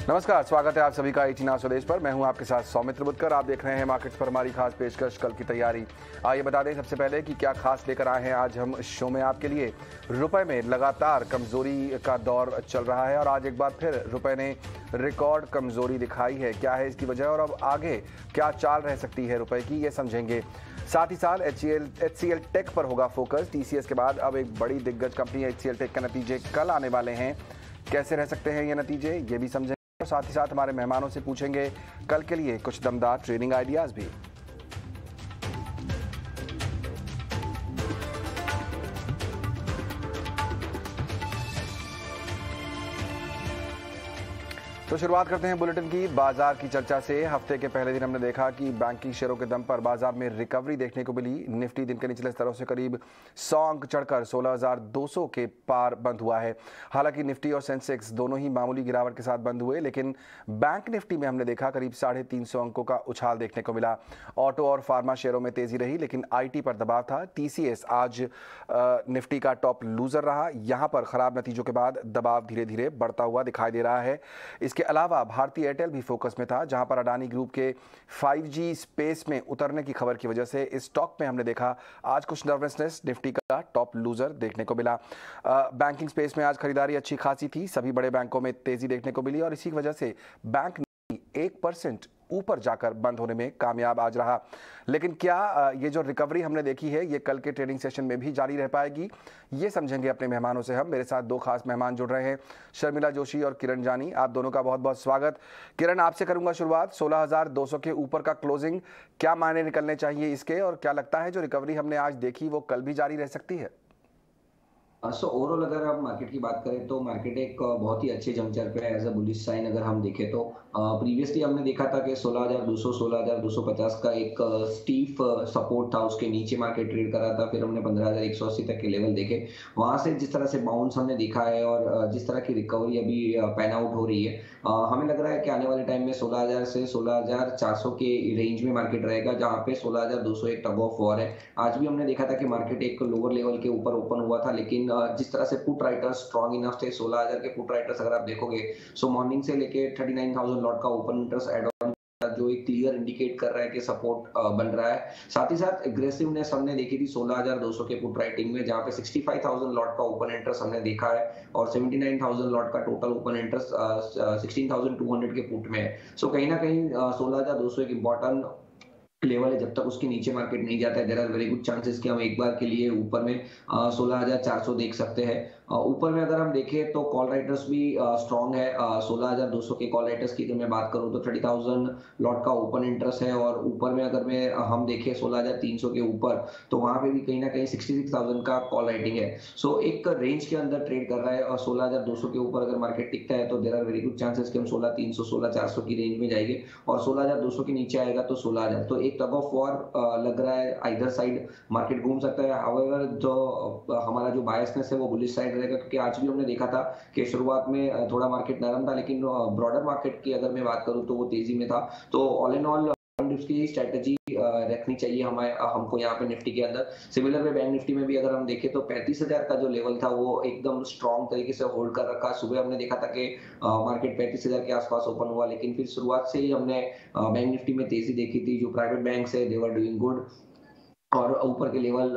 नमस्कार, स्वागत है आप सभी का 18 स्वदेश पर। मैं हूं आपके साथ सौमित्र बुद्धकर। आप देख रहे हैं मार्केट्स पर हमारी खास पेशकश कल की तैयारी। आइए बता दें सबसे पहले कि क्या खास लेकर आए हैं आज हम शो में आपके लिए। रुपए में लगातार कमजोरी का दौर चल रहा है और आज एक बार फिर रुपए ने रिकॉर्ड कमजोरी दिखाई है। क्या है इसकी वजह और अब आगे क्या चाल रह सकती है रुपए की, ये समझेंगे। साथ ही साथ HCL टेक पर होगा फोकस। TCS के बाद अब एक बड़ी दिग्गज कंपनी HCL टेक के नतीजे कल आने वाले हैं। कैसे रह सकते हैं ये नतीजे, ये भी समझेंगे। साथ ही साथ हमारे मेहमानों से पूछेंगे कल के लिए कुछ दमदार ट्रेडिंग आइडियाज भी। तो शुरुआत करते हैं बुलेटिन की बाजार की चर्चा से। हफ्ते के पहले दिन हमने देखा कि बैंकिंग शेयरों के दम पर बाजार में रिकवरी देखने को मिली। निफ्टी दिन के निचले स्तरों से करीब 100 अंक चढ़कर 16,200 के पार बंद हुआ है। हालांकि निफ्टी और सेंसेक्स दोनों ही मामूली गिरावट के साथ बंद हुए, लेकिन बैंक निफ्टी में हमने देखा करीब 350 अंकों का उछाल देखने को मिला। ऑटो और फार्मा शेयरों में तेजी रही, लेकिन IT पर दबाव था। TCS आज निफ्टी का टॉप लूजर रहा। यहां पर खराब नतीजों के बाद दबाव धीरे धीरे बढ़ता हुआ दिखाई दे रहा है। इसके अलावा भारतीय एयरटेल भी फोकस में था, जहां पर अडानी ग्रुप के 5G स्पेस में उतरने की खबर की वजह से इस स्टॉक में हमने देखा आज कुछ नर्वसनेस। निफ्टी का टॉप लूजर देखने को मिला। बैंकिंग स्पेस में आज खरीदारी अच्छी खासी थी। सभी बड़े बैंकों में तेजी देखने को मिली और इसी वजह से बैंक निफ्टी 1% ऊपर जाकर बंद होने में कामयाब आज रहा। लेकिन क्या ये जो रिकवरी हमने देखी है ये कल के ट्रेडिंग सेशन में भी जारी रह पाएगी, ये समझेंगे अपने मेहमानों से हम। मेरे साथ दो खास मेहमान जुड़ रहे हैं, शर्मिला जोशी और किरण जानी। आप दोनों का बहुत बहुत स्वागत। किरण, आपसे करूंगा शुरुआत। 16,200 के ऊपर का क्लोजिंग, क्या मायने निकलने चाहिए इसके, और क्या लगता है जो रिकवरी हमने आज देखी वो कल भी जारी रह सकती है? ओवरऑल अगर आप मार्केट की बात करें तो मार्केट एक बहुत ही अच्छे जंक्चर पे है एज अ बुलिश साइन। अगर हम देखें तो प्रीवियसली हमने देखा था कि 16,200 16,250 का एक स्टीफ सपोर्ट था, उसके नीचे मार्केट ट्रेड कर रहा था। फिर हमने 15,180 तक के लेवल देखे। वहां से जिस तरह से बाउंस हमने देखा है और जिस तरह की रिकवरी अभी पैन आउट हो रही है, हमें लग रहा है कि आने वाले टाइम में 16,000 से 16,400 के रेंज में मार्केट रहेगा, जहां पे 16,200 एक टग ऑफ वॉर है। आज भी हमने देखा था कि मार्केट एक लोअर लेवल के ऊपर ओपन हुआ था, लेकिन जिस तरह से पुट राइटर्स स्ट्रॉन्ग इनफ थे, 16,000 के पुट राइटर्स अगर आप देखोगे सो मॉर्निंग से लेके 39,000 लॉट का ओपन इंटरेस्ट एड ऑन, जो एक क्लियर इंडिकेट कर रहा है कि सपोर्ट बन रहा है। साथ ही साथ एग्रेसिवनेस हमने देखी थी 16,200 के पुट राइटिंग में, जहां पे 65,000 लॉट का ओपन इंटरेस्ट हमने देखा है और 79,000 लॉट का टोटल ओपन इंटरेस्ट 16,200 के पुट में है। सो कहीं ना कहीं 16,200 एक इंपॉर्टेंट लेवल है। जब तक उसके नीचे मार्केट नहीं जाता है, there are very good chances कि हम एक बार के लिए ऊपर में 16,400 देख सकते हैं। ऊपर में अगर हम देखें तो कॉल राइटर्स भी स्ट्रॉन्ग है। 16,200 के कॉल राइटर्स की अगर मैं बात करूं तो 30,000 लॉट का ओपन इंटरेस्ट है और ऊपर में अगर मैं हम देखें 16,300 के ऊपर तो वहां पे भी कहीं ना कहीं 66,000 का कॉल राइटिंग है। सो एक रेंज के अंदर ट्रेड कर रहा है और 16,200 के ऊपर अगर मार्केट टिकता है तो there are very good chances कि हम 16,300 16,400 की रेंज में जाएंगे और 16,200 के नीचे आएगा तो 16,000। तो एक टग ऑफ वॉर लग रहा है, आइदर साइड मार्केट घूम सकता है। हाउएवर जो हमारा जो बायसनेस है वो बुलिश साइड रहेगा, क्योंकि आज भी हमने देखा था कि शुरुआत में थोड़ा मार्केट नरम था, लेकिन ब्रॉडर मार्केट की अगर मैं बात करूं तो वो तेजी में था। तो ऑल इन ऑल उसकी स्ट्रेटजी रखनी चाहिए हमें हमको यहाँ पे निफ्टी के अंदर। सिमिलर में बैंक निफ्टी में भी अगर हम देखें तो 35,000 का जो लेवल था वो एकदम स्ट्रॉन्ग तरीके से होल्ड कर रखा। सुबह हमने देखा था कि मार्केट 35,000 के आसपास ओपन हुआ, लेकिन फिर शुरुआत से ही हमने बैंक निफ्टी में तेजी देखी थी। जो प्राइवेट बैंक है दे वर डूइंग गुड और ऊपर के लेवल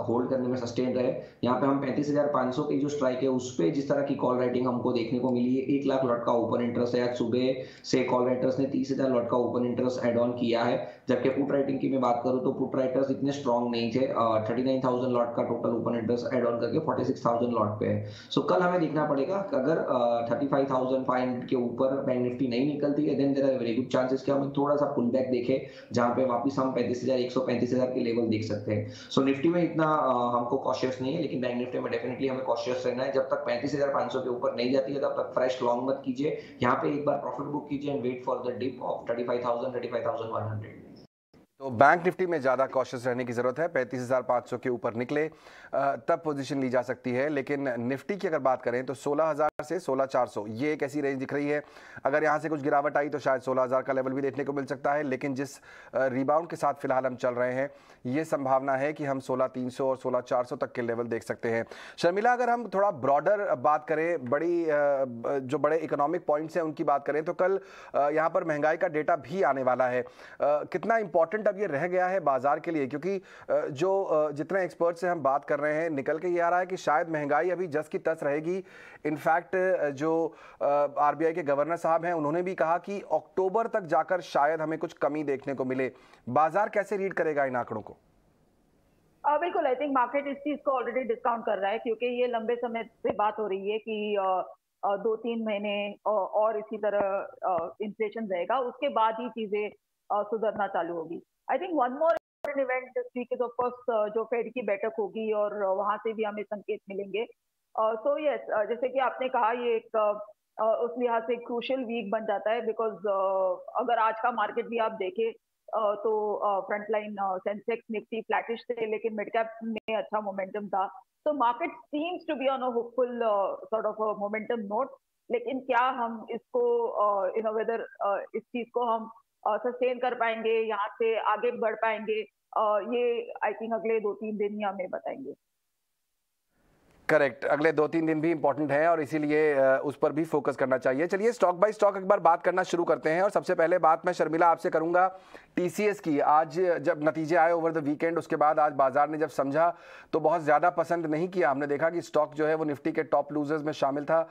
होल्ड करने में सस्टेन रहे। यहाँ पे हम 35,500 की जो स्ट्राइक है उस पे जिस तरह की कॉल राइटिंग हमको देखने को मिली है, 1 लाख लॉट का ओपन इंटरेस्ट है। आज सुबह से कॉल राइटर्स ने 30,000 लॉट का ओपन इंटरेस्ट एड ऑन किया है। जबकि पुट राइटिंग की मैं बात करूं तो पुट राइटर्स इतने स्ट्रॉन्ग नहीं थे। 39,000 लॉट का total open interest add on करके 46,000 लॉट पे है। सो कल हमें देखना पड़ेगा कि अगर 35,500 के ऊपर बैंक निफ्टी नहीं निकलती है then there are very good chances कि हम थोड़ा सा पुल बैक देखें, जहां पे वापस हम 35,100 35,000 के लेवल देख सकते हैं। सो निफ्टी में इतना हमको कॉशियस नहीं है, लेकिन बैंक निफ्टी में डेफिनेटली हमें कॉशियस रहना है। जब तक 35,500 के ऊपर नहीं जाती है तब तक फ्रेश लॉन्ग मत कीजिए। यहाँ पे एक बार प्रॉफिट बुक कीजिए and wait for the dip of 35,000 35,100। तो बैंक निफ्टी में ज़्यादा कॉशियस रहने की ज़रूरत है। 35,500 के ऊपर निकले तब पोजीशन ली जा सकती है। लेकिन निफ्टी की अगर बात करें तो 16,000 से 16,400 ये एक ऐसी रेंज दिख रही है। अगर यहाँ से कुछ गिरावट आई तो शायद 16,000 का लेवल भी देखने को मिल सकता है। लेकिन जिस रिबाउंड के साथ फिलहाल हम चल रहे हैं, ये संभावना है कि हम 16,300 और 16,400 तक के लेवल देख सकते हैं। शर्मिला, अगर हम थोड़ा ब्रॉडर बात करें, जो बड़े इकोनॉमिक पॉइंट्स हैं उनकी बात करें, तो कल यहाँ पर महंगाई का डेटा भी आने वाला है। कितना इंपॉर्टेंट अब ये रह गया है बाजार के लिए? क्योंकि जितने एक्सपर्ट से हम बात कर रहे हैं, निकल के ये आ रहा है कि शायद महंगाई अभी जस की तस रहेगी। इनफैक्ट जो आरबीआई के गवर्नर साहब हैं, उन्होंने भी कहा कि अक्टूबर तक जाकर शायद हमें कुछ कमी देखने को मिले। बाजार कैसे रीड करेगा इन आंकड़ों को? बिल्कुल, आई थिंक मार्केट इस चीज को ऑलरेडी डिस्काउंट कर रहा है, क्योंकि ये लंबे समय से बात हो रही है कि 2-3 महीने और इसी तरह इन्फ्लेशन रहेगा, उसके बाद ही चीजें सुधरना चालू होगी। I think one more important event this week is of course जो फेड की बैठक होगी, और वहां से भी हमें संकेत मिलेंगे। सो यस, जैसे कि आपने कहा, ये एक उस लिहाज से क्रूशियल वीक बन जाता है, बिकॉज अगर आज का मार्केट भी आप देखें तो फ्रंटलाइन सेंसेक्स निफ्टी फ्लैटिश थे, लेकिन मिड कैप में अच्छा मोमेंटम था। तो market seems to be on a hopeful sort of momentum note. लेकिन क्या हम इसको वेदर इस चीज को हम सस्टेन कर पाएंगे, यहाँ से आगे बढ़ पाएंगे, ये आई थिंक अगले 2-3 दिन ही हमें बताएंगे। करेक्ट, अगले 2-3 दिन भी इंपॉर्टेंट है और इसीलिए उस पर भी फोकस करना चाहिए। चलिए स्टॉक बाय स्टॉक एक बार बात करना शुरू करते हैं, और सबसे पहले बात मैं शर्मिला आपसे करूंगा टीसीएस की। आज जब नतीजे आए ओवर द वीकेंड, उसके बाद आज बाजार ने जब समझा तो बहुत ज़्यादा पसंद नहीं किया। हमने देखा कि स्टॉक जो है वो निफ्टी के टॉप लूजर्स में शामिल था।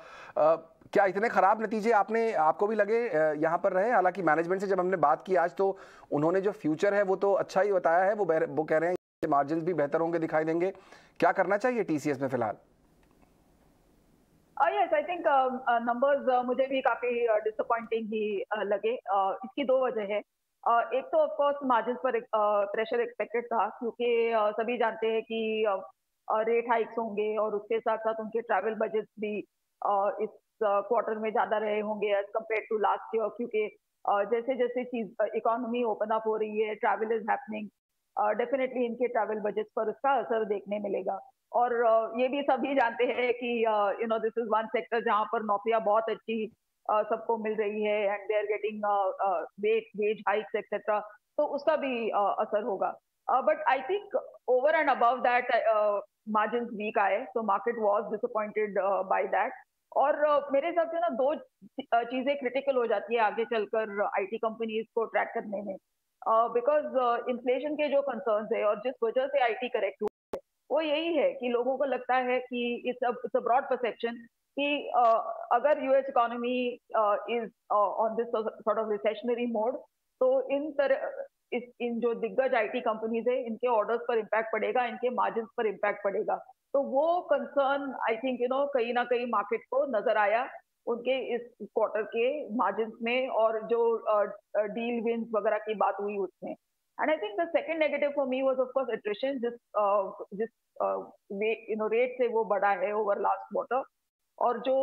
क्या इतने खराब नतीजे आपको भी लगे यहाँ पर रहे? हालांकि मैनेजमेंट से जब हमने बात की आज, तो उन्होंने जो फ्यूचर है वो तो अच्छा ही बताया है। वो कह रहे हैं मार्जिन भी बेहतर होंगे, दिखाई देंगे। क्या करना चाहिए टीसीएस में फिलहाल? यस, आई थिंक नंबर्स मुझे भी काफी डिसअपॉइंटिंग ही लगे। इसकी 2 वजह है। एक तो ऑफ कोर्स मार्जिन पर प्रेशर एक्सपेक्टेड था, क्योंकि सभी जानते हैं कि रेट हाइक्स होंगे, और उसके साथ साथ उनके ट्रैवल बजट भी इस क्वार्टर में ज्यादा रहे होंगे as compare to last year, क्योंकि जैसे जैसे चीज इकोनॉमी ओपन अप हो रही है, ट्रैवल इज हैपनिंग, डेफिनेटली इनके ट्रैवल बजट पर उसका असर देखने मिलेगा। और ये भी सभी जानते हैं कि दिस इज वन सेक्टर जहां पर नौकरियां बहुत अच्छी सबको मिल रही है, and they are getting wage hikes etcetera, तो उसका भी असर होगा। But I think over and above that margin weak आए, तो market was disappointed by that. और मेरे हिसाब से ना 2 चीजें क्रिटिकल हो जाती है आगे चलकर आईटी कंपनीज को ट्रैक करने में, बिकॉज इन्फ्लेशन के जो कंसर्न्स है और जिस वजह से आईटी करेक्ट वो यही है कि लोगों को लगता है कि इट्स अ ब्रॉड परसेप्शन कि अगर US economy is on this sort of recessionary mode, तो इन जो दिग्गज आईटी कंपनीज है, इनके ऑर्डर्स पर इम्पैक्ट पड़ेगा, इनके मार्जिन पर इम्पैक्ट पड़ेगा। तो वो कंसर्न आई थिंक कहीं ना कहीं मार्केट को नजर आया उनके इस क्वार्टर के मार्जिन में, और जो डील विंस वगैरह की बात हुई उसमें। And I think the second negative for me was of course attrition, जिस रेट से वो बढ़ा है ओवर लास्ट क्वार्टर, और जो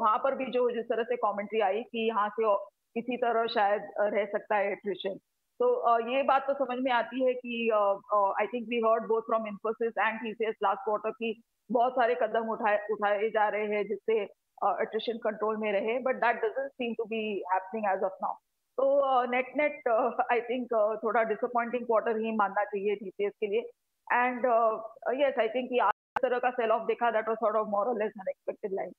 वहां पर भी जो जिस तरह से कमेंट्री आई कि यहाँ से किसी तरह शायद रह सकता है attrition। तो ये बात तो समझ में आती है कि I think we heard both from Infosys and TCS last quarter की बहुत सारे कदम उठाए जा रहे हैं जिससे attrition कंट्रोल में रहे, but that doesn't seem to be happening as of now. तो नेट आई थिंक थोड़ा डिसअपॉइंटिंग क्वार्टर ही मानना चाहिए टीसीएस के लिए। एंड यस, आई थिंक इस तरह का सेल ऑफ देखा, that was sort of more or less unexpected line.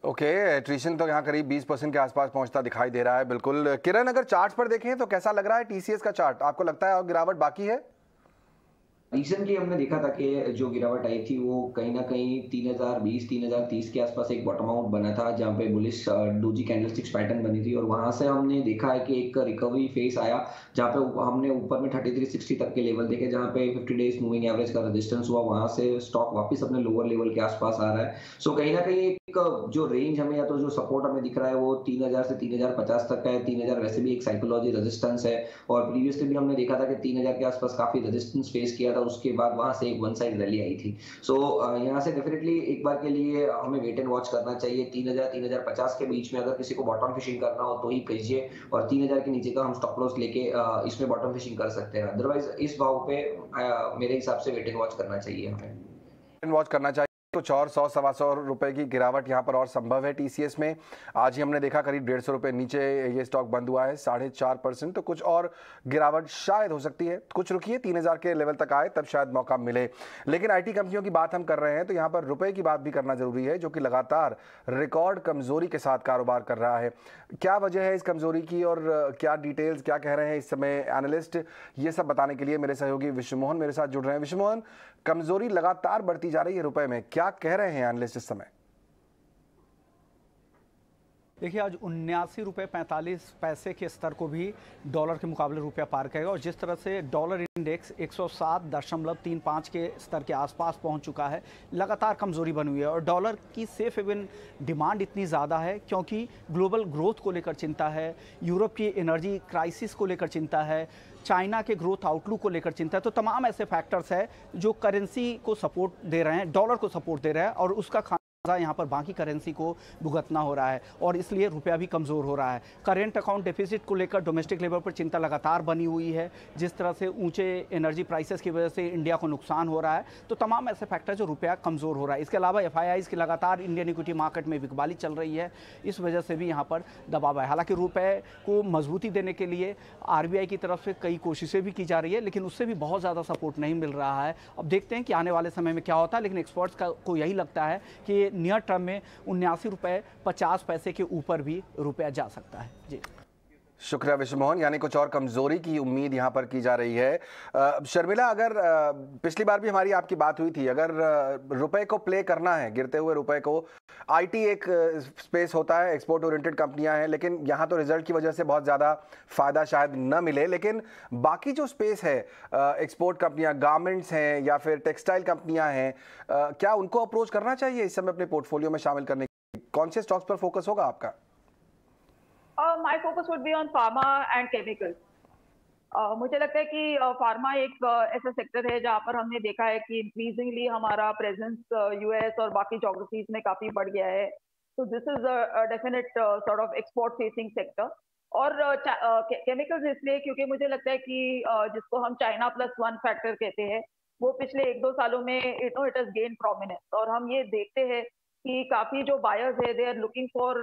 Okay, attrition तो यहाँ करीब 20% के आसपास पहुंचता दिखाई दे रहा है। बिल्कुल किरण, अगर चार्ट पर देखें तो कैसा लग रहा है टीसीएस का चार्ट? आपको लगता है और गिरावट बाकी है? रिसेंटली हमने देखा था कि जो गिरावट आई थी वो कहीं ना कहीं 3020 3030 के आसपास एक बॉटम आउट बना था, जहां पे बुलिश डोजी कैंडलस्टिक्स पैटर्न बनी थी, और वहां से हमने देखा है कि एक रिकवरी फेस आया, जहां पे हमने ऊपर में 3360 तक के लेवल देखे, जहां पे 50 डेज मूविंग एवरेज का रेजिस्टेंस हुआ, वहां से स्टॉक वापस अपने लोअर लेवल के आसपास आ रहा है। सो कहीं ना कहीं जो रेंज हमें या तो जो सपोर्ट हमें दिख रहा है वो 3000 से 3050 तक का है। 3000 वैसे भी एक साइकोलॉजी रेजिस्टेंस है और प्रीवियसली भी हमने देखा था कि 3000 के आसपास काफी रेजिस्टेंस फेस किया था, उसके बाद वहां से एक वन साइड रैली आई थी। सो यहाँ से डेफिनेटली एक बार के लिए हमें वेट एंड वॉच करना चाहिए। 3000 3050 के बीच में अगर किसी को बॉटम फिशिंग करना हो तो ही कीजिए और 3000 के नीचे का हम स्टॉप लॉस लेके इसमें बॉटम फिशिंग कर सकते हैं। अदरवाइज इस भाव पे मेरे हिसाब से वेट एंड वॉच करना चाहिए हमें। वॉच करना चाहिए। कुछ और 100-125 रुपए की गिरावट यहाँ पर और संभव है टीसीएस में। आज ही हमने देखा करीब 150 रुपए नीचे ये स्टॉक बंद हुआ है, 4.5%। तो कुछ और गिरावट शायद हो सकती है। कुछ रुकिए, 3000 के लेवल तक आए तब शायद मौका मिले। लेकिन आईटी कंपनियों की बात हम कर रहे हैं तो यहाँ पर रुपए की बात भी करना जरूरी है, जो कि लगातार रिकॉर्ड कमजोरी के साथ कारोबार कर रहा है। क्या वजह है इस कमजोरी की और क्या डिटेल्स क्या कह रहे हैं इस समय एनालिस्ट, ये सब बताने के लिए मेरे सहयोगी विश्वमोहन मेरे साथ जुड़ रहे हैं। विश्वमोहन, कमजोरी लगातार बढ़ती जा रही है रुपए में, क्या कह रहे हैं एनालिस्ट इस समय? देखिए, आज 79 रुपये 45 पैसे के स्तर को भी डॉलर के मुकाबले रुपया पार करेगा और जिस तरह से डॉलर इंडेक्स 107.35 के स्तर के आसपास पहुंच चुका है, लगातार कमजोरी बनी हुई है और डॉलर की सेफ हेवन डिमांड इतनी ज़्यादा है क्योंकि ग्लोबल ग्रोथ को लेकर चिंता है, यूरोप की एनर्जी क्राइसिस को लेकर चिंता है, चाइना के ग्रोथ आउटलुक को लेकर चिंता है। तो तमाम ऐसे फैक्टर्स हैं जो करेंसी को सपोर्ट दे रहे हैं, डॉलर को सपोर्ट दे रहे हैं और उसका यहाँ पर बाकी करेंसी को भुगतना हो रहा है और इसलिए रुपया भी कमज़ोर हो रहा है। करेंट अकाउंट डेफिसिट को लेकर डोमेस्टिक लेवल पर चिंता लगातार बनी हुई है। जिस तरह से ऊंचे एनर्जी प्राइसेस की वजह से इंडिया को नुकसान हो रहा है, तो तमाम ऐसे फैक्टर जो रुपया कमज़ोर हो रहा है। इसके अलावा एफआईआईज की लगातार इंडियन इक्विटी मार्केट में बिकवाली चल रही है, इस वजह से भी यहाँ पर दबाव है। हालांकि रुपये को मजबूती देने के लिए आरबीआई की तरफ से कई कोशिशें भी की जा रही है, लेकिन उससे भी बहुत ज़्यादा सपोर्ट नहीं मिल रहा है। अब देखते हैं कि आने वाले समय में क्या होता है, लेकिन एक्सपर्ट्स को यही लगता है कि नियर टर्म में 79 रुपये 50 पैसे के ऊपर भी रुपया जा सकता है। जी, शुक्रिया विश्वमोहन। यानी कुछ और कमजोरी की उम्मीद यहां पर की जा रही है। शर्मिला, अगर पिछली बार भी हमारी आपकी बात हुई थी, अगर रुपए को प्ले करना है, गिरते हुए रुपए को, आईटी एक स्पेस होता है, एक्सपोर्ट ओरिएंटेड कंपनियां हैं, लेकिन यहां तो रिजल्ट की वजह से बहुत ज़्यादा फायदा शायद न मिले, लेकिन बाकी जो स्पेस है, एक्सपोर्ट कंपनियां, गारमेंट्स हैं या फिर टेक्सटाइल कंपनियां हैं, क्या उनको अप्रोच करना चाहिए इस समय अपने पोर्टफोलियो में शामिल करने के? कौन से स्टॉक्स पर फोकस होगा आपका? My focus would be on pharma and chemicals. मुझे लगता है कि फार्मा एक ऐसा सेक्टर है जहाँ पर हमने देखा है कि इंक्रीजिंगली हमारा प्रेजेंस यूएस और बाकी जोग्राफीज में काफी बढ़ गया है। तो this is a definite sort of export facing sector. और केमिकल्स इसलिए क्योंकि मुझे लगता है कि जिसको हम चाइना +1 फैक्टर कहते हैं, वो पिछले 1-2 सालों में इट हैज गेन प्रोमिनेंस और हम ये देखते हैं कि काफी जो बायर्स है they are looking for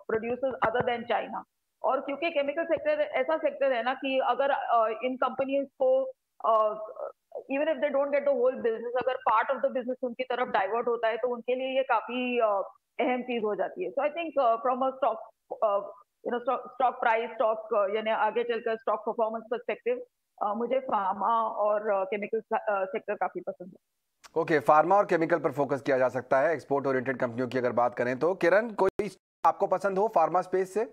producers other than China. और क्योंकि केमिकल सेक्टर ऐसा सेक्टर है ना कि अगर इन कंपनीज को even if they don't get the whole business, अगर पार्ट ऑफ द बिजनेस उनकी तरफ डाइवर्ट होता है तो उनके लिए ये काफी अहम चीज हो जाती है। So I think from a stock price, stock यानी आगे चलकर स्टॉक परफॉर्मेंस पर्सपेक्टिव, मुझे फार्मा और केमिकल सेक्टर काफी पसंद है। ओके, फार्मा और केमिकल पर फोकस किया जा सकता है एक्सपोर्ट ओरिएंटेड कंपनियों की अगर बात करें तो। किरण, कोई आपको पसंद हो फार्मा स्पेस से?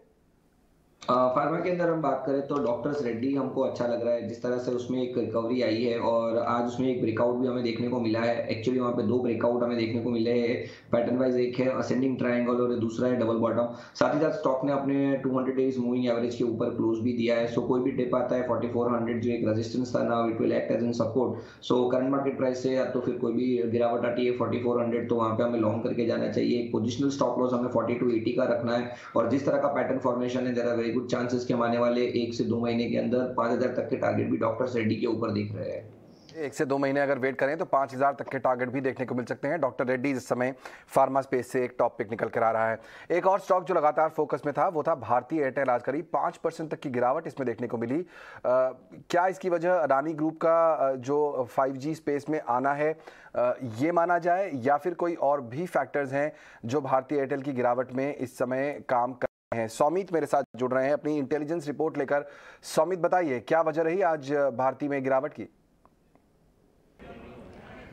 फार्मा के अंदर हम बात करें तो डॉक्टर्स रेड्डी हमको अच्छा लग रहा है, जिस तरह से उसमें एक रिकवरी आई है और आज उसमें एक ब्रेकआउट भी हमें देखने को मिला है। एक्चुअली वहाँ पे 2 ब्रेकआउट हमें देखने को मिले हैं पैटर्न वाइज, एक है असेंडिंग ट्रायंगल और दूसरा है डबल बॉटम। साथ ही साथ स्टॉक ने अपने 200 डेज मूविंग एवरेज के ऊपर क्लोज भी दिया है। सो कोई भी डिप आता है 4400 जो एक रेजिस्टेंस था, now it will act as an support. So current market price से या तो फिर कोई भी गिरावट आती है 4400, तो वहाँ पे हमें लॉन्ग करके जाना चाहिए। एक पोजिशनल स्टॉप लॉस हमें 4280 का रखना है और जिस तरह का पैटर्न फॉर्मेशन है, there are very good chances के आने वाले 1 से 2 महीने के अंदर 5000 तक के टारगेट भी डॉक्टर्स रेड्डी के ऊपर दिख रहे हैं। 1 से 2 महीने अगर वेट करें तो 5000 तक के टारगेट भी देखने को मिल सकते हैं। डॉक्टर रेड्डी इस समय फार्मा स्पेस से एक टॉप पिक निकल कर आ रहा है। एक और स्टॉक जो लगातार फोकस में था वो था भारतीय एयरटेल। आज करीब 5% तक की गिरावट इसमें देखने को मिली। क्या इसकी वजह अडानी ग्रुप का जो 5G स्पेस में आना है ये माना जाए, या फिर कोई और भी फैक्टर्स हैं जो भारतीय एयरटेल की गिरावट में इस समय काम कर हैं? सौमित मेरे साथ जुड़ रहे हैं अपनी इंटेलिजेंस रिपोर्ट लेकर। सौमित, बताइए क्या वजह रही आज भारतीय में गिरावट की?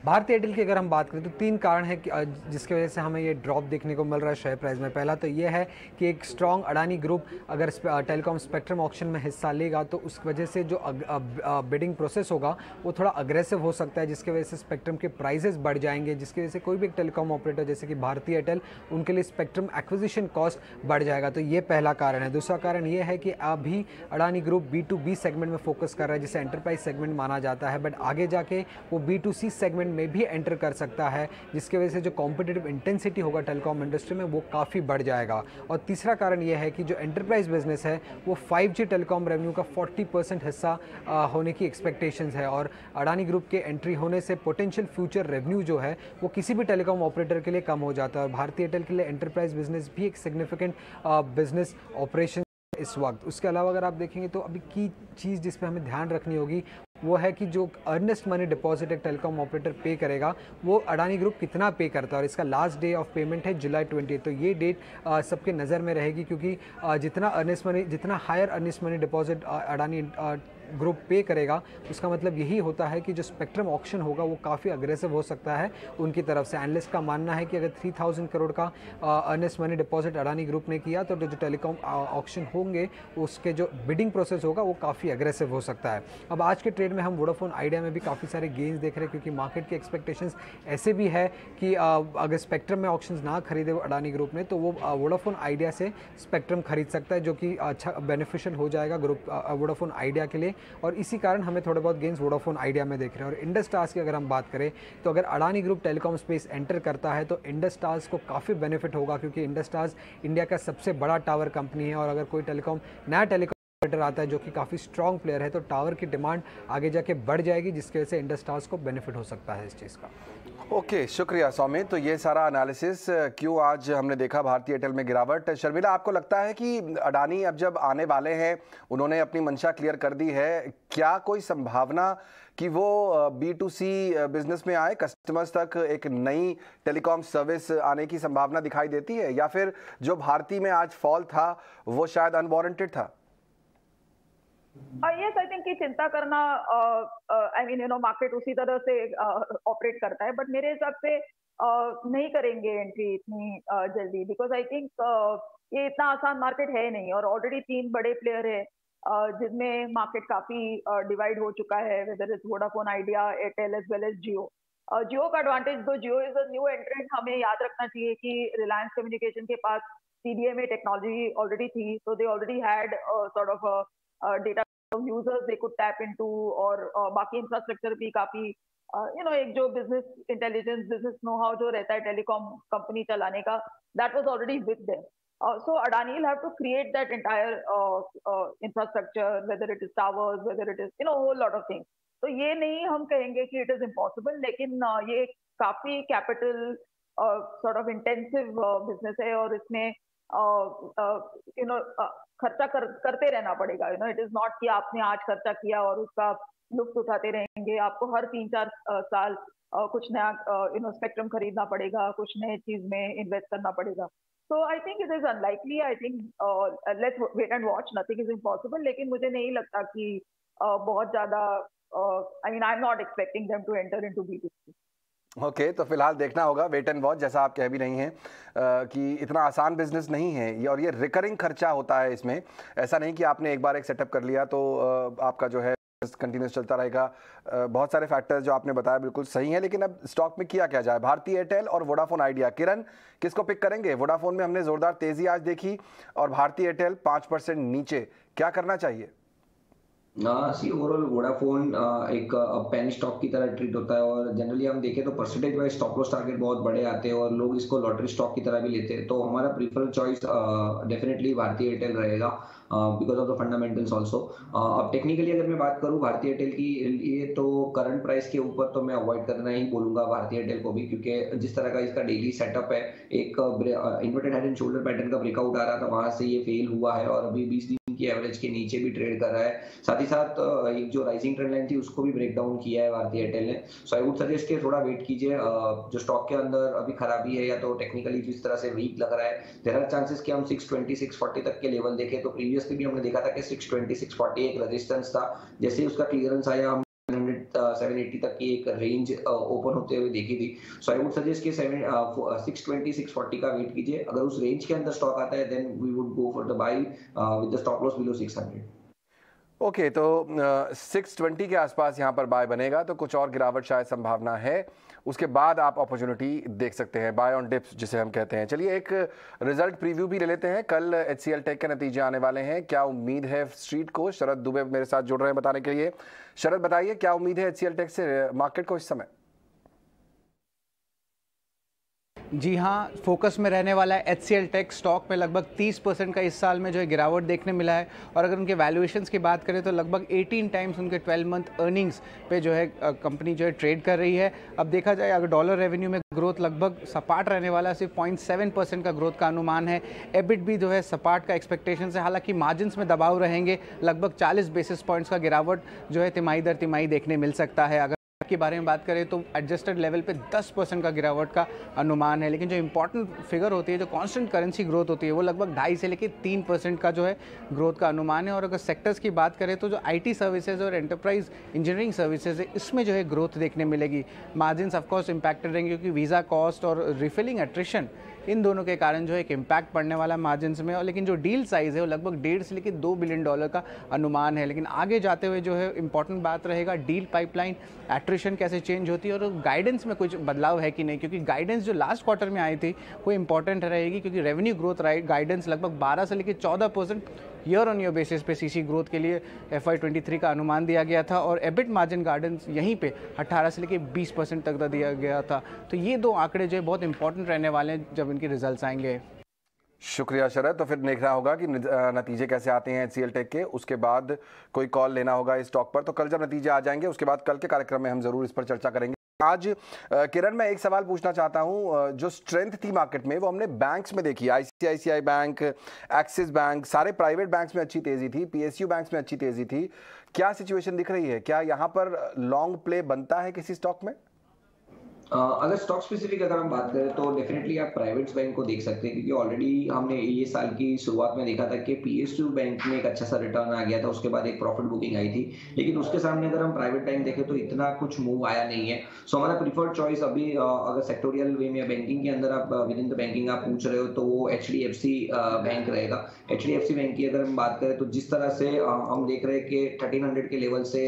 भारती एयरटेल की अगर हम बात करें तो 3 कारण है कि जिसकी वजह से हमें ये ड्रॉप देखने को मिल रहा है शेयर प्राइस में। पहला तो ये है कि एक स्ट्रॉन्ग अडानी ग्रुप अगर टेलीकॉम स्पेक्ट्रम ऑक्शन में हिस्सा लेगा तो उस वजह से जो बिडिंग प्रोसेस होगा वो थोड़ा अग्रेसिव हो सकता है, जिसकी वजह से स्पेक्ट्रम के प्राइसेस बढ़ जाएंगे, जिसकी वजह से कोई भी एक टेलीकॉम ऑपरेटर जैसे कि भारती एयरटेल उनके लिए स्पेक्ट्रम एक्विजिशन कॉस्ट बढ़ जाएगा। तो ये पहला कारण है। दूसरा कारण ये है कि अभी अडानी ग्रुप B2B सेगमेंट में फोकस कर रहा है, जिसे एंटरप्राइज सेगमेंट माना जाता है, बट आगे जाके वो B2C सेगमेंट में भी एंटर कर सकता है, जिसकी वजह से जो कॉम्पिटिटिव इंटेंसिटी होगा टेलीकॉम इंडस्ट्री में वो काफ़ी बढ़ जाएगा। और तीसरा कारण ये है कि जो एंटरप्राइज बिजनेस है वो 5G टेलीकॉम रेवेन्यू का 40% हिस्सा होने की एक्सपेक्टेशंस है, और अडानी ग्रुप के एंट्री होने से पोटेंशियल फ्यूचर रेवेन्यू जो है वो किसी भी टेलीकॉम ऑपरेटर के लिए कम हो जाता है। और भारती एयरटेल के लिए एंटरप्राइज बिजनेस भी एक सिग्निफिकेंट बिजनेस ऑपरेशन इस वक्त। उसके अलावा अगर आप देखेंगे तो अभी की चीज़ जिस पे हमें ध्यान रखनी होगी वो है कि जो अर्नेस्ट मनी डिपॉजिट एक टेलीकॉम ऑपरेटर पे करेगा वो अडानी ग्रुप कितना पे करता है, और इसका लास्ट डे ऑफ पेमेंट है जुलाई 20। तो ये डेट सबके नज़र में रहेगी, क्योंकि जितना higher earnest money deposit Adani group पे करेगा उसका मतलब यही होता है कि जो स्पेक्ट्रम ऑक्शन होगा वो काफ़ी अग्रेसिव हो सकता है उनकी तरफ से। एनालिस्ट का मानना है कि अगर 3000 करोड़ का Ernest money deposit Adani group ने किया तो जो टेलीकॉम ऑक्शन होंगे उसके जो बिडिंग प्रोसेस होगा वो काफ़ी अग्रेसिव हो सकता है। अब आज के ट्रेड में हम वोडाफोन आइडिया में भी काफ़ी सारे गेंस देख रहे हैं, क्योंकि मार्केट की एक्सपेक्टेशंस ऐसे भी है कि अगर स्पेक्ट्रम में ऑक्शंस ना खरीदे अडानी ग्रुप ने तो वो वोडाफोन आइडिया से स्पेक्ट्रम खरीद सकता है, जो कि अच्छा बेनिफिशियल हो जाएगा ग्रुप वोडाफोन आइडिया के लिए। और इसी कारण हमें थोड़े बहुत गेंस वोडाफोन आइडिया में देख रहे हैं। और इंडस टावर्स की अगर हम बात करें तो अगर Adani group telecom space enter करता है तो इंडस टावर्स को काफ़ी बेनिफिट होगा, क्योंकि इंडस टावर्स इंडिया का सबसे बड़ा टावर कंपनी है, और अगर कोई नया टेलीकॉम ऑपरेटर आता है जो कि काफ़ी स्ट्रॉन्ग प्लेयर है तो टावर की डिमांड आगे जाके बढ़ जाएगी, जिसकी वजह से इंडस टावर्स को बेनिफिट हो सकता है इस चीज़ का। ओके, शुक्रिया सौमित। तो ये सारा एनालिसिस क्यों आज हमने देखा भारती एयरटेल में गिरावट। शर्मिला, आपको लगता है कि अडानी अब जब आने वाले हैं, उन्होंने अपनी मंशा क्लियर कर दी है, क्या कोई संभावना कि वो B2C बिजनेस में आए, कस्टमर्स तक एक नई टेलीकॉम सर्विस आने की संभावना दिखाई देती है, या फिर जो भारती में आज फॉल था वो शायद अनवारंटेड था? यस, आई थिंक कि चिंता करना, आई मीन मार्केट उसी तरह से ऑपरेट करता है, बट मेरे हिसाब से नहीं करेंगे एंट्री इतनी जल्दी, बिकॉज आई थिंक ये इतना आसान मार्केट है नहीं, और ऑलरेडी 3 बड़े प्लेयर है जिसमें मार्केट काफी डिवाइड हो चुका है, whether is Vodafone Idea, Airtel as well as Jio. Jio का एडवांटेज, दो जियो इज अ न्यू एंट्रेंट, हमें याद रखना चाहिए कि रिलायंस कम्युनिकेशन के पास CDMA टेक्नोलॉजी ऑलरेडी थी, तो they already had sort of data users they could tap into, और बाकी इंफ्रास्ट्रक्चर भी काफी एक जो business intelligence, business know how जो रहता है टेलीकॉम कंपनी चलाने का, that was already with them. So Adani will have to create that entire infrastructure, whether it is towers, whether it is a whole lot of things. तो ये नहीं हम कहेंगे कि it is impossible, लेकिन ये काफी capital sort of intensive business है, और इसमें खर्चा करते रहना पड़ेगा। इट इज नॉट कि आपने आज खर्चा किया और उसका लुत्फ उठाते रहेंगे। आपको हर 3-4 साल कुछ नया स्पेक्ट्रम खरीदना पड़ेगा, कुछ नए चीज में इन्वेस्ट करना पड़ेगा। So I think it is unlikely. I think let's wait and watch. Nothing is impossible. लेकिन मुझे नहीं लगता कि बहुत ज़्यादा I mean I'm not expecting them to enter into B2C. Okay, तो फिलहाल देखना होगा, वेट एंड वॉच, जैसा आप कह भी रही हैं कि इतना आसान बिजनेस नहीं है ये, और ये रिकरिंग खर्चा होता है इसमें। ऐसा नहीं कि आपने एक बार एक सेटअप कर लिया तो आपका जो है कंटिन्यूस चलता रहेगा। बहुत सारे फैक्टर्स जो आपने बताया बिल्कुल सही हैं, लेकिन अब स्टॉक में किया क्या जाए? भारती एयरटेल और वोडाफोन आइडिया, किरण किसको पिक करेंगे? वोडाफोन में हमने जोरदार तेजी आज देखी और भारती एयरटेल 5% नीचे, क्या करना चाहिए? सी ओवरऑल वोडाफोन एक पेन स्टॉक की तरह ट्रीट होता है, और जनरली हम देखें तो percentage wise stop loss target बहुत बड़े आते हैं और लोग इसको लॉटरी स्टॉक की तरह भी लेते हैं। तो हमारा prefer choice definitely Bharti Airtel रहेगा because of the fundamentals also. अब टेक्निकली अगर मैं बात करूँ भारती एयरटेल की, ये तो करंट प्राइस के ऊपर तो मैं अवॉइड करना ही बोलूंगा भारती एयरटेल को भी, क्योंकि जिस तरह का इसका डेली सेटअप है, एक inverted head and shoulder pattern का ब्रेकआउट आ रहा था, वहां से ये फेल हुआ है और अभी 20 दिन की एवरेज के नीचे भी ट्रेड कर रहा है। साथ ही साथ एक जो राइजिंग ट्रेंड लाइन थी उसको भी ब्रेक डाउन किया है भारती एयरटेल ने। सो आई वुड सजेस्ट कि थोड़ा वेट कीजिए। जो स्टॉक के अंदर अभी खराबी है या तो टेक्निकली जिस तरह से वीक लग रहा है, देयर आर चांसेस कि हम 620 640 तक के लेवल देखें। तो प्रीवियसली भी हमने देखा था कि 620 640 एक रेजिस्टेंस था, जैसे ही उसका क्लियरेंस आया हम 780 तक की एक रेंज ओपन होते हुए देखी थी। सो आई वुड सजेस्ट कि 620 640 का वेट कीजिए। अगर उस रेंज के अंदर स्टॉक आता है then we would go for the buy with the stop loss below 600। Okay, तो 620 के आसपास यहाँ पर बाय बनेगा तो कुछ और गिरावट शायद संभावना है, उसके बाद आप अपॉर्चुनिटी देख सकते हैं, बाय ऑन डिप्स जिसे हम कहते हैं। चलिए एक रिजल्ट प्रीव्यू भी ले लेते हैं। कल HCL टेक के नतीजे आने वाले हैं, क्या उम्मीद है स्ट्रीट को? शरद दुबे मेरे साथ जुड़ रहे हैं बताने के लिए। शरद बताइए, क्या उम्मीद है HCL टेक से मार्केट को इस समय? जी हाँ, फोकस में रहने वाला है HCL टेक। स्टॉक में लगभग 30% का इस साल में जो है गिरावट देखने मिला है, और अगर उनके वैल्यूएशंस की बात करें तो लगभग 18 टाइम्स उनके 12 मंथ अर्निंग्स पे जो है कंपनी जो है ट्रेड कर रही है। अब देखा जाए अगर डॉलर रेवेन्यू में ग्रोथ लगभग सपाट रहने वाला है, सिर्फ 0.7% का ग्रोथ का अनुमान है। एबिट भी जो है सपाट का एक्सपेक्टेशन है, हालांकि मार्जिन्स में दबाव रहेंगे, लगभग 40 बेसिस पॉइंट्स का गिरावट जो है तिमाही दर तिमाही देखने मिल सकता है। अगर के बारे में बात करें तो एडजस्टेड लेवल पे 10% का गिरावट का अनुमान है, लेकिन जो इंपॉर्टेंट फिगर होती है, जो कांस्टेंट करेंसी ग्रोथ होती है, वो लगभग 2.5 से लेकर 3% का जो है ग्रोथ का अनुमान है। और अगर सेक्टर्स की बात करें तो जो IT सर्विसेज और एंटरप्राइज इंजीनियरिंग सर्विसेज है, इसमें जो है ग्रोथ देखने मिलेगी। मार्जिन्स ऑफकोर्स इंपैक्टेड रहेंगे क्योंकि वीज़ा कॉस्ट और रिफिलिंग एट्रिशन, इन दोनों के कारण जो है एक इम्पैक्ट पड़ने वाला मार्जिन्स में। और लेकिन जो डील साइज़ है वो लगभग 1.5 से लेकर $2 बिलियन का अनुमान है। लेकिन आगे जाते हुए जो है इंपॉर्टेंट बात रहेगा डील पाइपलाइन, एट्रिशन कैसे चेंज होती है और गाइडेंस में कुछ बदलाव है कि नहीं, क्योंकि गाइडेंस जो लास्ट क्वार्टर में आई थी वो इंपॉर्टेंट रहेगी, क्योंकि रेवेन्यू ग्रोथ गाइडेंस लगभग 12 से लेकर 14% ईयर ऑन ईयर बेसिस पे सीसी ग्रोथ के लिए FY23 का अनुमान दिया गया था, और एबिट मार्जिन गाइडेंस यहीं पे 18 से लेकर 20% तक का दिया गया था। तो ये दो आंकड़े जो है बहुत इंपॉर्टेंट रहने वाले हैं जब इनके रिजल्ट्स आएंगे। शुक्रिया शरद। तो फिर देखना होगा कि नतीजे कैसे आते हैं HCL टेक के, उसके बाद कोई कॉल लेना होगा इस स्टॉक पर। तो कल जब नतीजे आ जाएंगे उसके बाद कल के कार्यक्रम में हम जरूर इस पर चर्चा करेंगे। आज किरण, मैं एक सवाल पूछना चाहता हूं। जो स्ट्रेंथ थी मार्केट में वो हमने बैंक्स में देखी, ICICI बैंक, एक्सिस बैंक, सारे प्राइवेट बैंक्स में अच्छी तेजी थी, PSU बैंक्स में अच्छी तेजी थी। क्या सिचुएशन दिख रही है? क्या यहाँ पर लॉन्ग प्ले बनता है किसी स्टॉक में? अगर स्टॉक स्पेसिफिक अगर हम बात करें तो डेफिनेटली आप प्राइवेट बैंक को देख सकते हैं, क्योंकि ऑलरेडी हमने ये साल की शुरुआत में देखा था कि PSU बैंक में एक अच्छा सा रिटर्न आ गया था, उसके बाद एक प्रॉफिट बुकिंग आई थी, लेकिन उसके सामने अगर हम प्राइवेट बैंक देखें तो इतना कुछ मूव आया नहीं है। सो हमारा प्रीफर्ड चॉइस अभी अगर सेक्टोरियल वे में बैंकिंग के अंदर आप विद इन द बैंकिंग आप पूछ रहे हो तो वो HDFC बैंक रहेगा। HDFC बैंक की अगर हम बात करें तो जिस तरह से हम देख रहे हैं कि 1300 के लेवल से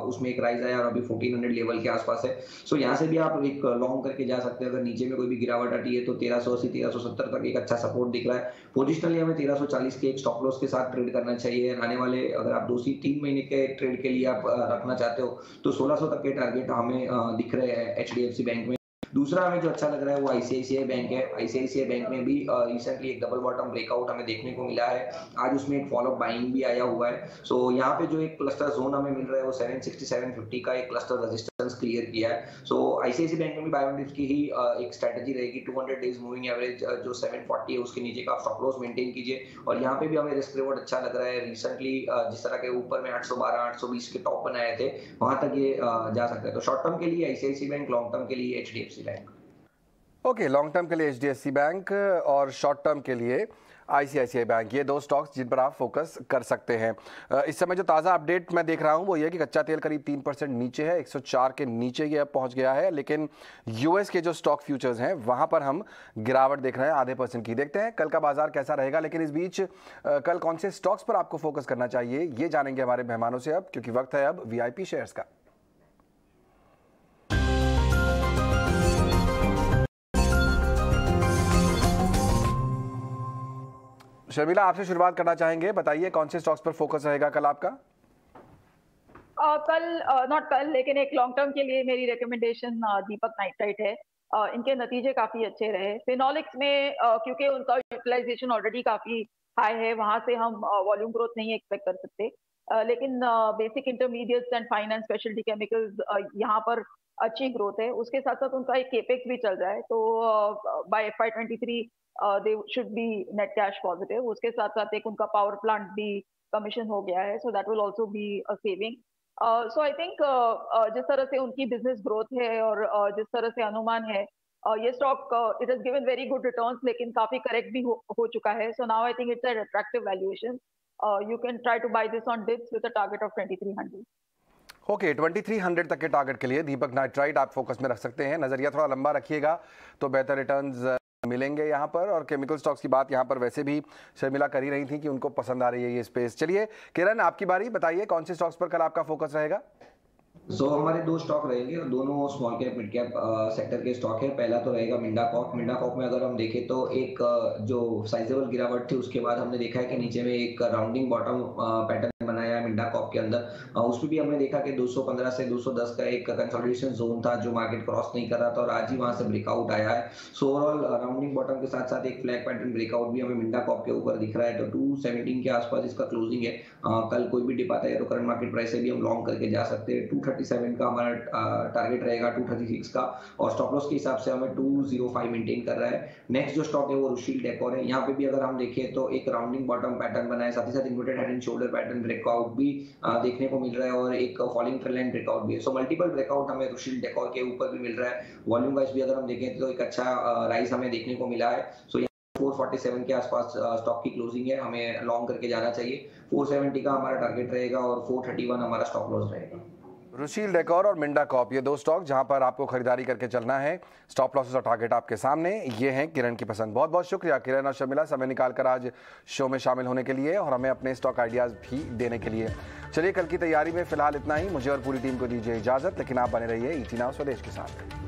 उसमें एक राइज आया और अभी 1400 लेवल के आसपास है। सो यहाँ से भी आप एक लॉन्ग करके जा सकते हैं। अगर नीचे में कोई भी गिरावट आती है तो 1380 1370 तक एक अच्छा सपोर्ट दिख रहा है। पोजिशनली हमें 1340 के एक स्टॉप लॉस के साथ ट्रेड करना चाहिए। आने वाले अगर आप 2 से 3 महीने के ट्रेड के लिए आप रखना चाहते हो तो 1600 तक के टारगेट हमें दिख रहे हैं HDFC बैंक में। दूसरा हमें जो अच्छा लग रहा है वो ICICI बैंक है। ICICI बैंक में भी रिसेंटली एक डबल बॉटम ब्रेकआउट हमें देखने को मिला है, आज उसमें एक फॉलो बाइंग भी आया हुआ है। सो यहाँ पे जो एक क्लस्टर जोन हमें मिल रहा है वो 760 750 का एक क्लस्टर रेजिस्टेंस क्लियर किया है। सो ICICI बैंक में भी बाय ऑन डिप्स की ही एक स्ट्रेटजी रहेगी। 200 डेज मूविंग एवरेज जो 740 है उसके नीचे का स्टॉप लॉस मेंटेन कीजिए, और यहाँ पे भी हमें रिस्क रिवॉर्ड अच्छा लग रहा है। रिसेंटली जिस तरह के ऊपर में 812 820 के टॉप बनाए थे वहां तक ये जा सकता है। तो शॉर्ट टर्म के लिए ICICI बैंक, लॉन्ग टर्म के लिए HDFC bank. Okay, long term के लिए HDFC बैंक और शॉर्ट टर्म के लिए ICICI बैंक, ये दो स्टॉक्स जिन पर आप फोकस कर सकते हैं। इस समय जो ताज़ा अपडेट मैं देख रहा हूं वो ये कि कच्चा तेल करीब 3% नीचे है, 104 के नीचे ये अब पहुंच गया है, लेकिन US के जो स्टॉक फ्यूचर्स हैं वहां पर हम गिरावट देख रहे हैं आधे % की। देखते हैं कल का बाजार कैसा रहेगा, लेकिन इस बीच कल कौन से स्टॉक्स पर आपको फोकस करना चाहिए ये जानेंगे हमारे मेहमानों से अब, क्योंकि वक्त है अब VIP शेयर्स का। शर्मिला, आपसे शुरुआत करना चाहेंगे, बताइए कौन से स्टॉक्स पर फोकस रहेगा कल आपका? कल नॉट कल लेकिन एक लॉन्ग टर्म के लिए मेरी रिकमेंडेशन दीपक नाइट्राइट है। इनके नतीजे काफी अच्छे रहे। फिनोलिक्स में क्योंकि उनका यूटिलाइजेशन ऑलरेडी काफी हाई है, वहां से हम वॉल्यूम ग्रोथ नहीं एक्सपेक्ट कर सकते, लेकिन basic intermediates and finance speciality chemicals यहाँ पर अच्छी ग्रोथ है। उसके साथ साथ उनका एक केपेक्स भी चल रहा है, तो by FY23 they should be net cash positive. उसके साथ साथ एक उनका पावर प्लांट भी कमीशन हो गया है, so that will also be a saving. So I think जिस तरह से उनकी बिजनेस ग्रोथ है और जिस तरह से अनुमान है, ये stock it has given very good returns, लेकिन काफी करेक्ट भी हो चुका है। So now I think it's an attractive valuation. You can try to buy this on dips with a target of 2300। Okay 2300 तक के टारगेट के लिए दीपक नाइट्राइट आप फोकस में रख सकते हैं। नजरिया थोड़ा लंबा रखिएगा तो बेहतर रिटर्न्स मिलेंगे यहाँ पर। और केमिकल स्टॉक्स की बात यहाँ पर वैसे भी शर्मिला कर ही रही थी कि उनको पसंद आ रही है ये स्पेस। चलिए किरण, आपकी बारी, बताइए कौन से स्टॉक्स पर कल आपका फोकस रहेगा? हमारे दो स्टॉक रहेंगे और दोनों small cap mid cap sector के स्टॉक है। पहला तो रहेगा मिंडा कॉर्प। मिंडा कॉर्प में अगर हम देखें तो एक जो साइजेबल गिरावट थी उसके बाद हमने देखा है कि नीचे में एक राउंडिंग बॉटम पैटर्न बनाया है मिंडा कॉर्प के अंदर। उसमें भी हमने देखा कि 215 से 210 का एक कंसोलिडेशन जोन था जो मार्केट क्रॉस नहीं कर रहा था और आज ही वहां से ब्रेकआउट आया है। सो ओवरऑल राउंडिंग बॉटम के साथ साथ एक फ्लैग पैटर्न ब्रेकआउट भी हमें मिंडा कॉर्प के ऊपर दिख रहा है। तो 217 के आसपास इसका क्लोजिंग है। कल कोई भी डिप आता है तो करंट मार्केट प्राइस से भी हम लॉन्ग करके जा सकते हैं। 237 का हमारा टारगेट रहेगा, 236 का, और स्टॉप लॉस के हिसाब से हमें 205 मेंटेन कर रहा है। नेक्स्ट जो स्टॉक है वो रुशील डेकोर है। यहाँ पे भी अगर हम देखें तो एक राउंडिंग बॉटम पैटर्न बना है, साथ ही साथ inverted head and shoulder pattern breakout भी देखने को मिल रहा है और एक फॉलिंग ट्रेंड लाइन ब्रेकआउट भी है। सो मल्टीपल ब्रेकआउट हमें रुशील डेकोर के ऊपर भी मिल रहा है। वॉल्यूम वाइज भी अगर हम देखें तो एक अच्छा राइज हमें देखने को मिला है। सो 447 के आसपास स्टॉक की क्लोजिंग है, हमें लॉन्ग करके जाना चाहिए। 470 का हमारा टारगेट रहेगा और 431 हमारा स्टॉप लॉस रहेगा। रुशील डेकोर और मिंडा कॉर्प, ये दो स्टॉक जहां पर आपको खरीदारी करके चलना है। स्टॉप लॉसेस और टारगेट आपके सामने। ये हैं किरण की पसंद। बहुत बहुत शुक्रिया किरण और शर्मिला, समय निकालकर आज शो में शामिल होने के लिए और हमें अपने स्टॉक आइडियाज भी देने के लिए। चलिए कल की तैयारी में फिलहाल इतना ही। मुझे और पूरी टीम को दीजिए इजाजत, लेकिन आप बने रहिए ET Now स्वदेश के साथ।